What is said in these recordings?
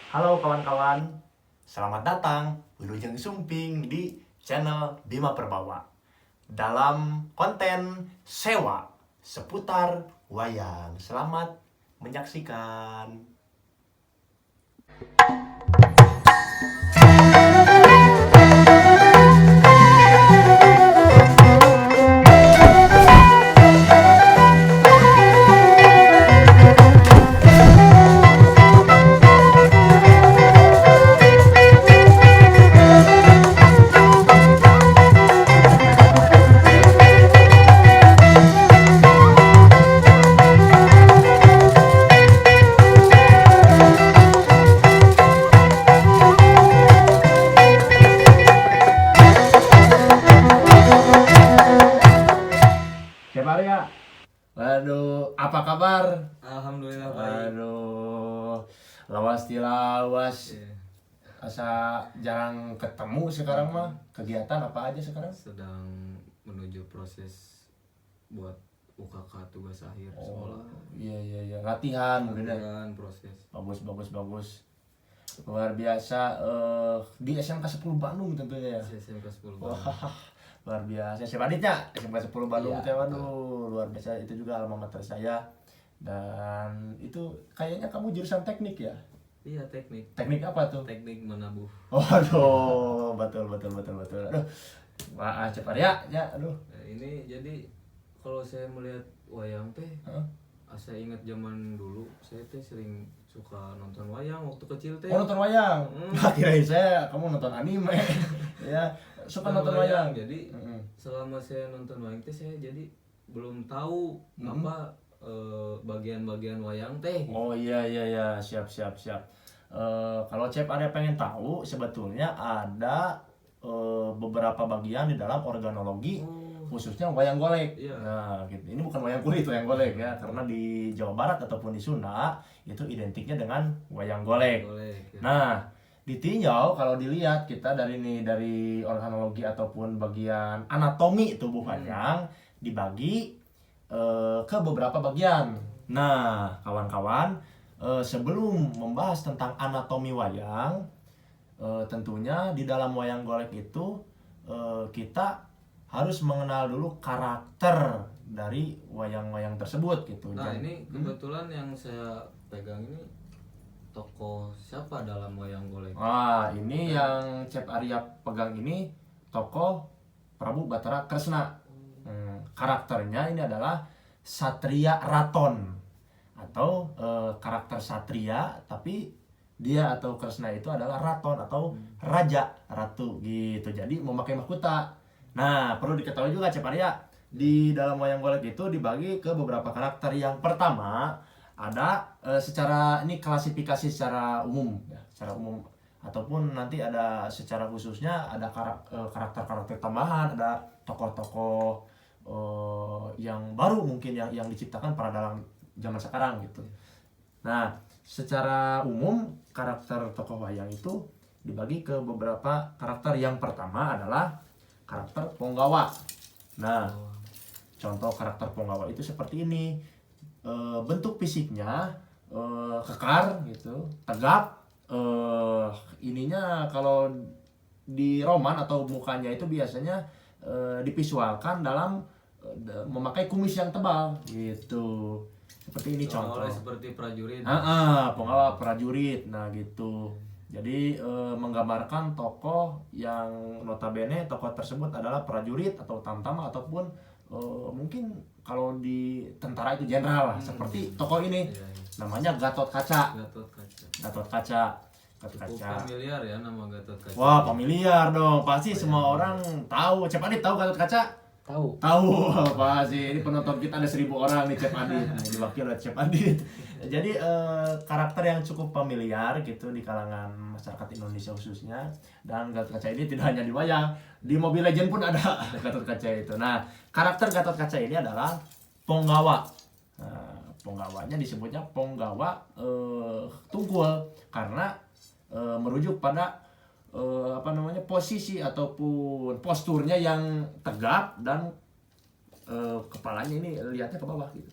Halo kawan-kawan, selamat datang Wilujeng Sumping di channel Bima Perbawa dalam konten sewa seputar wayang. Selamat menyaksikan. Maria, waduh, apa kabar? Alhamdulillah baik. Waduh, lawas tilawas. Iya, Asa jarang ketemu sekarang mah. Kegiatan apa aja sekarang? sedang menuju proses buat UKK tugas akhir sekolah. Iya, latihan mungkin ya. Dan proses Bagus. Luar biasa di SMK 10 Bandung tentunya ya. SMK 10 Wah, Bandung. luar biasa. Siapa aditnya? SMK 10 Bandung Iya, teh, waduh, luar biasa. Itu juga alma mater saya. Dan itu kayaknya kamu jurusan teknik ya? Iya, teknik. Teknik apa tuh? Teknik menabuh. Waduh, betul. Aduh, wah, cepat ya, aduh. Nah, ini jadi kalau saya melihat wayang teh, Heeh. saya ingat zaman dulu saya teh sering suka nonton wayang waktu kecil teh. Oh, nonton wayang. Nah, kirain saya kamu nonton anime. Ya, suka nonton wayang. Jadi Heeh. selama saya nonton wayang teh saya jadi belum tahu apa bagian-bagian wayang teh. Oh iya, siap. Kalau Cep ada pengen tahu, sebetulnya ada beberapa bagian di dalam organologi, khususnya wayang golek. Iya. Nah, gitu. Ini bukan wayang kulit, wayang golek ya, karena di Jawa Barat ataupun di Sunda itu identiknya dengan wayang golek. Golek, ya. Nah, ditinjau kalau dilihat kita dari organologi ataupun bagian anatomi tubuh wayang dibagi ke beberapa bagian. Nah, kawan-kawan, sebelum membahas tentang anatomi wayang, tentunya di dalam wayang golek itu kita harus mengenal dulu karakter dari wayang-wayang tersebut gitu. Nah, ini kebetulan yang saya pegang ini tokoh siapa dalam wayang golek? Ini yang Cep Arya pegang ini tokoh Prabu Batara Kresna. Karakternya ini adalah Satria Raton atau karakter Satria, tapi dia atau Kresna itu adalah Raton atau Raja, Ratu gitu. Jadi memakai mahkota. Nah, perlu diketahui juga Cep Arya, di dalam wayang golek itu dibagi ke beberapa karakter. Yang pertama ada secara ini klasifikasi secara umum ya, secara umum, ataupun nanti ada secara khususnya ada karakter-karakter tambahan, ada tokoh-tokoh yang baru mungkin yang diciptakan pada dalam zaman sekarang gitu. Nah, secara umum karakter tokoh wayang itu dibagi ke beberapa karakter. Yang pertama adalah karakter Ponggawa. Nah, contoh karakter Ponggawa itu seperti ini. Bentuk fisiknya kekar gitu, tegap. Ininya kalau di roman atau mukanya itu biasanya divisualkan dalam memakai kumis yang tebal gitu. Seperti ini contoh. Seperti prajurit. Pengawal prajurit. Nah gitu. Jadi menggambarkan tokoh yang notabene tokoh tersebut adalah prajurit atau tamtama ataupun mungkin kalau di tentara itu jenderal lah. Seperti tokoh ini. Iya. Namanya Gatot Kaca. Gatot Kaca. Cukup Kaca. familiar ya nama Gatot Kaca. Wah, familiar dong. Pasti semua orang tahu. Cep Adit tahu Gatot Kaca? Tahu. Pasti. Ini penonton kita ada 1.000 orang nih, Cep Adit. Diwakil oleh Cep Adit. Jadi karakter yang cukup familiar gitu di kalangan masyarakat Indonesia khususnya. Dan Gatot Kaca ini tidak hanya di wayang, di Mobile Legends pun ada Gatot Kaca itu. Nah, karakter Gatot Kaca ini adalah Ponggawa. Nah, Ponggawanya disebutnya Ponggawa Tunggul karena merujuk pada posisi ataupun posturnya yang tegap dan kepalanya ini lihatnya ke bawah gitu.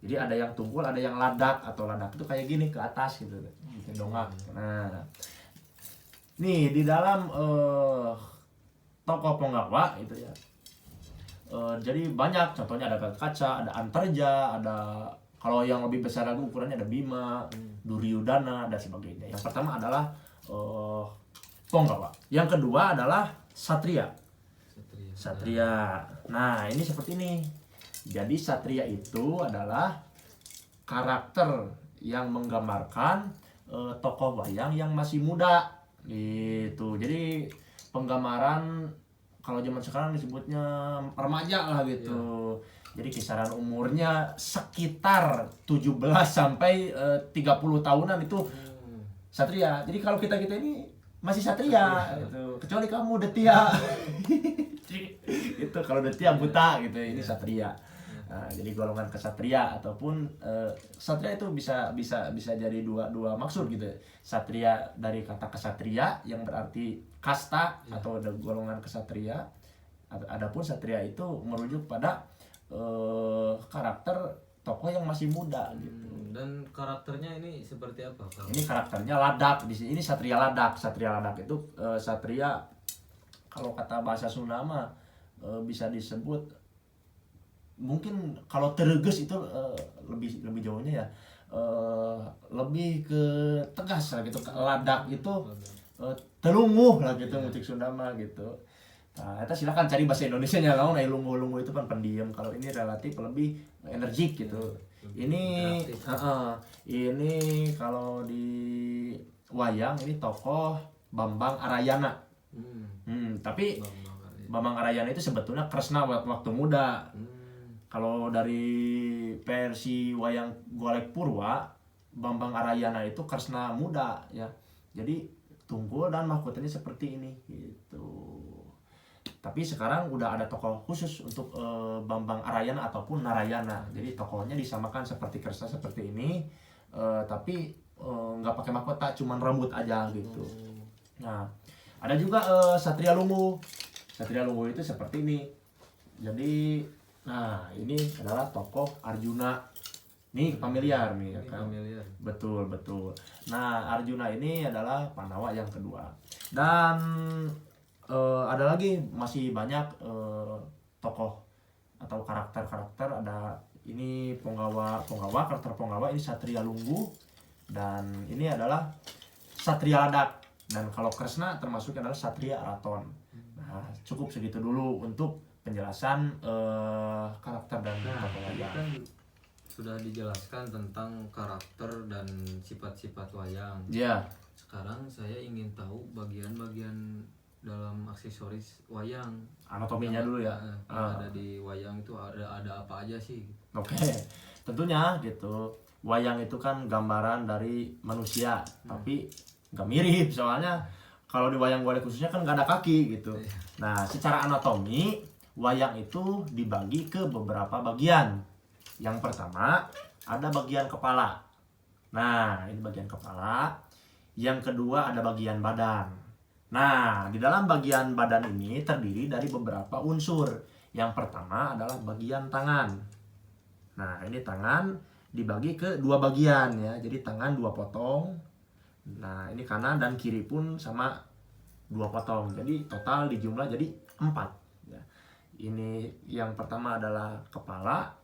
Jadi ada yang tunggul, ada yang ladak, atau ladak itu kayak gini ke atas gitu, bikin dongak. Nah, nih di dalam tokoh Punggawa itu ya. Jadi banyak, contohnya ada Gatot Kaca, ada Antarja, ada kalau yang lebih besar lagi ukurannya ada Bima, Duryudana dan sebagainya. Yang pertama adalah Punggawa. Yang kedua adalah Satria. Satria. Nah, ini seperti ini. Jadi Satria itu adalah karakter yang menggambarkan tokoh wayang yang masih muda gitu. Jadi penggambaran kalau zaman sekarang disebutnya remaja lah gitu. Jadi kisaran umurnya sekitar 17 sampai 30 tahunan itu Satria. Jadi kalau kita-kita ini masih Satria gitu. Kecuali kamu Detia. Itu kalau Detia buta gitu, ini Satria. Nah, jadi golongan kesatria ataupun satria itu bisa jadi dua maksud gitu. Satria dari kata kesatria yang berarti kasta atau ada golongan kesatria. Adapun satria itu merujuk pada karakter tokoh yang masih muda gitu. Dan karakternya ini seperti apa, Kang? Ini karakternya ladak di sini. Ini satria ladak. Satria ladak itu satria kalau kata bahasa Sunda mah bisa disebut mungkin kalau tereges itu lebih jauhnya ya lebih ke tegas lah gitu. Ladak itu telunguh lah gitu musik Sunda mah gitu. Nah, kita silakan cari bahasa Indonesianya kalau lungu-lungu itu kan pendiam. Kalau ini relatif lebih energik gitu. Ini ini kalau di wayang ini tokoh Bambang Arayana. Tapi Bambang Arayana itu sebetulnya Kresna waktu muda. Kalau dari versi wayang Golek Purwa, Bambang Arayana itu Kresna muda ya. Jadi tunggul dan mahkotanya seperti ini gitu. Tapi sekarang udah ada tokoh khusus untuk Bambang Arayana ataupun Narayana. Jadi tokohnya disamakan seperti Kresna seperti ini, tapi nggak pakai mahkota, cuman rambut aja gitu. Nah, ada juga Satria Lungu. Satria Lungu itu seperti ini. Jadi nah, ini adalah tokoh Arjuna. Nih familiar nih ya kan. Familiar. Betul. Nah, Arjuna ini adalah Pandawa yang kedua. Dan ada lagi masih banyak tokoh atau karakter-karakter. Ada ini Punggawa, karakter Punggawa ini Satria Lungu, dan ini adalah Satria Ladak. Dan kalau Kresna termasuk adalah Satria Raton. Nah, cukup segitu dulu untuk penjelasan karakter dan tokoh Tadi wayang. kan sudah dijelaskan tentang karakter dan sifat-sifat wayang. Ya, Sekarang saya ingin tahu bagian-bagian dalam aksesoris wayang. anatominya dulu ya. Yang ada di wayang itu ada apa aja sih? Oke, tentunya gitu. Wayang itu kan gambaran dari manusia, tapi nggak mirip soalnya kalau di wayang golek khususnya kan nggak ada kaki gitu. Nah, secara anatomi wayang itu dibagi ke beberapa bagian. Yang pertama ada bagian kepala. Nah, ini bagian kepala. Yang kedua ada bagian badan. Nah, di dalam bagian badan ini terdiri dari beberapa unsur. Yang pertama adalah bagian tangan. Nah, ini tangan dibagi ke dua bagian ya. Jadi tangan dua potong. Nah, ini kanan dan kiri pun sama dua potong. Jadi total dijumlah jadi 4. Ya. Ini yang pertama adalah kepala.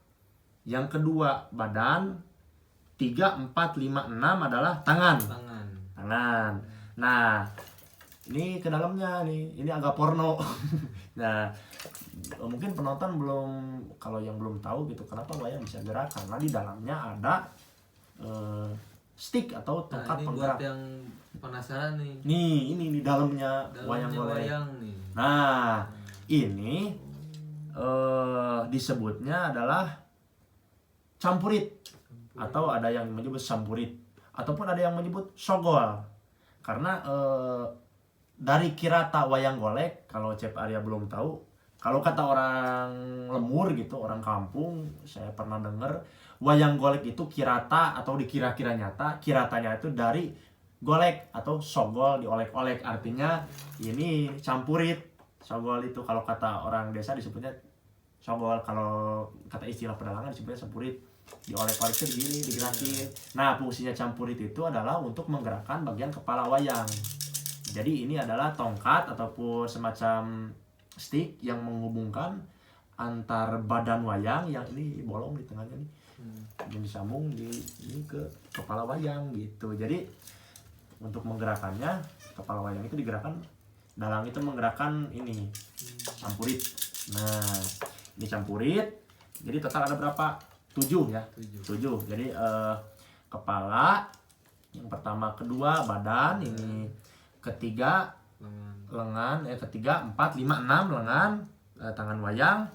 Yang kedua badan. 3, 4, 5, 6 adalah tangan. Tangan. Nah, ini ke dalamnya nih. Ini agak porno. Nah, mungkin penonton kalau yang belum tahu gitu kenapa wayang bisa gerak, karena di dalamnya ada stick atau tongkat penggerak. Buat yang penasaran nih. Nih, ini di dalamnya wayang nih. Nah, ini disebutnya adalah campurit, atau ada yang menyebut sampurit, ataupun ada yang menyebut sogol. Karena dari kirata wayang golek, kalau Cep Arya belum tahu, kalau kata orang lemur gitu, orang kampung, saya pernah dengar wayang golek itu kirata atau dikira-kira nyata. Kiratanya itu dari golek atau sogol, diolek-olek. Artinya ini campurit. Sogol itu kalau kata orang desa disebutnya sogol, kalau kata istilah pedalangan disebutnya sampurit. diolek-olek tuh begini, digerakin. Nah, fungsinya campurit itu adalah untuk menggerakkan bagian kepala wayang. Jadi ini adalah tongkat ataupun semacam stick yang menghubungkan antar badan wayang yang ini bolong di tengahnya nih, yang disambung di ini ke kepala wayang gitu. Jadi untuk menggerakkannya, kepala wayang itu digerakkan, dalang itu menggerakkan ini campurit. Nah, ini campurit. Jadi total ada berapa? 7 ya. 7. Jadi kepala, yang pertama, kedua badan, ini ketiga lengan, ketiga 4, 5, 6 lengan, tangan wayang.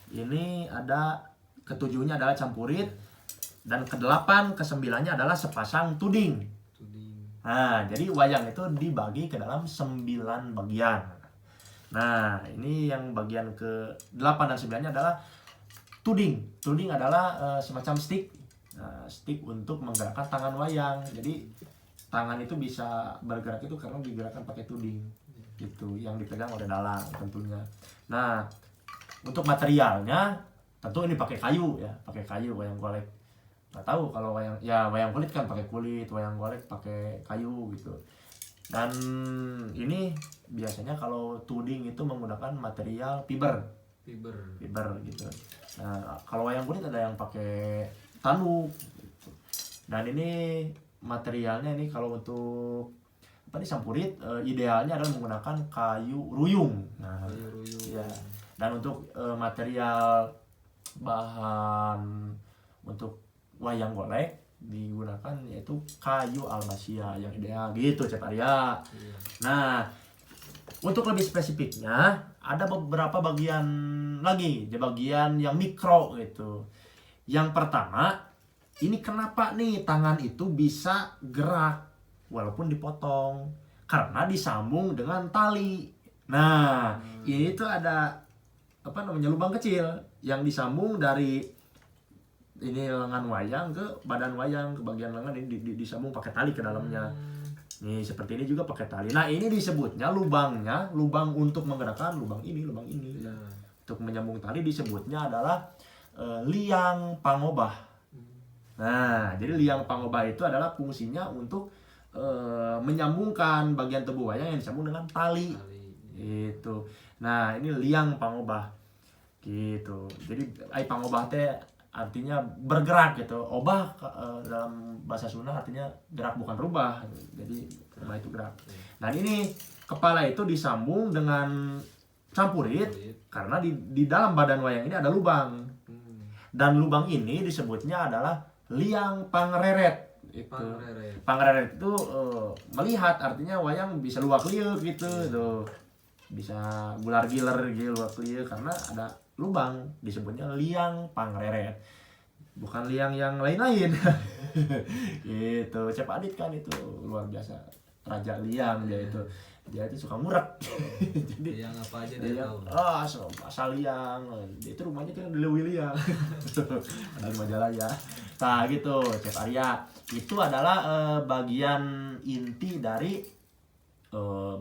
Ini ada ketujuhnya adalah campurit, dan kedelapan, kesembilannya adalah sepasang tuding. Nah, jadi wayang itu dibagi ke dalam 9 bagian. Nah, ini yang bagian ke-8 dan 9-nya adalah tuding. Tuding adalah semacam stick. Nah, stick untuk menggerakkan tangan wayang. Jadi tangan itu bisa bergerak itu karena digerakkan pakai tuding. Gitu, yang dipegang oleh dalang tentunya. Nah, untuk materialnya tentu ini pakai kayu ya, pakai kayu wayang golek. Nggak tahu kalau wayang kulit kan pakai kulit, wayang golek pakai kayu gitu. Dan ini biasanya kalau tuding itu menggunakan material fiber gitu. Nah, kalau wayang kulit ada yang pakai tanduk gitu. Dan ini materialnya ini kalau untuk apa nih, sampurit, idealnya adalah menggunakan kayu ruyung. Nah, ya. Dan untuk material bahan untuk wayang golek digunakan yaitu kayu albasia yang ideal gitu, Cep Arya. Nah, untuk lebih spesifiknya ada beberapa bagian lagi, bagian yang mikro gitu. Yang pertama, ini kenapa nih tangan itu bisa gerak walaupun dipotong? Karena disambung dengan tali. Nah, ini tuh ada apa namanya, lubang kecil yang disambung dari ini lengan wayang ke badan wayang, ke bagian lengan ini disambung pakai tali ke dalamnya. Nih seperti ini juga pakai tali. Nah, ini disebutnya lubangnya, lubang untuk menggerakkan lubang ini. Nah, untuk menyambung tali disebutnya adalah liang pangobah. Nah, jadi liang pangobah itu adalah fungsinya untuk menyambungkan bagian tubuh wayang yang disambung dengan tali. Gitu. Nah, ini liang pangobah. Gitu. Jadi pangobah teh artinya bergerak gitu. Obah dalam bahasa Sunda artinya gerak bukan rubah. Jadi rubah itu gerak. Dan ini kepala itu disambung dengan campurit karena di dalam badan wayang ini ada lubang. Dan lubang ini disebutnya adalah liang pangreret. Pangreret itu melihat, artinya wayang bisa luak liuk gitu tuh. Bisa gular-giler gitu, luak liuk karena ada lubang, disebutnya liang pangreret, bukan liang yang lain-lain. Gitu. Cep Adit kan itu luar biasa, raja liang dia itu suka ngurak. Jadi liang apa aja dia tahu. Asal liang, dia itu rumahnya kan di Lewi Liang. Ada di Majalaya. Nah gitu, Cep Arya itu adalah bagian inti dari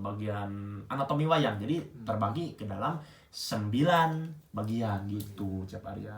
bagian anatomi wayang. Jadi terbagi ke dalam 9 bagian gitu, Cep Arya.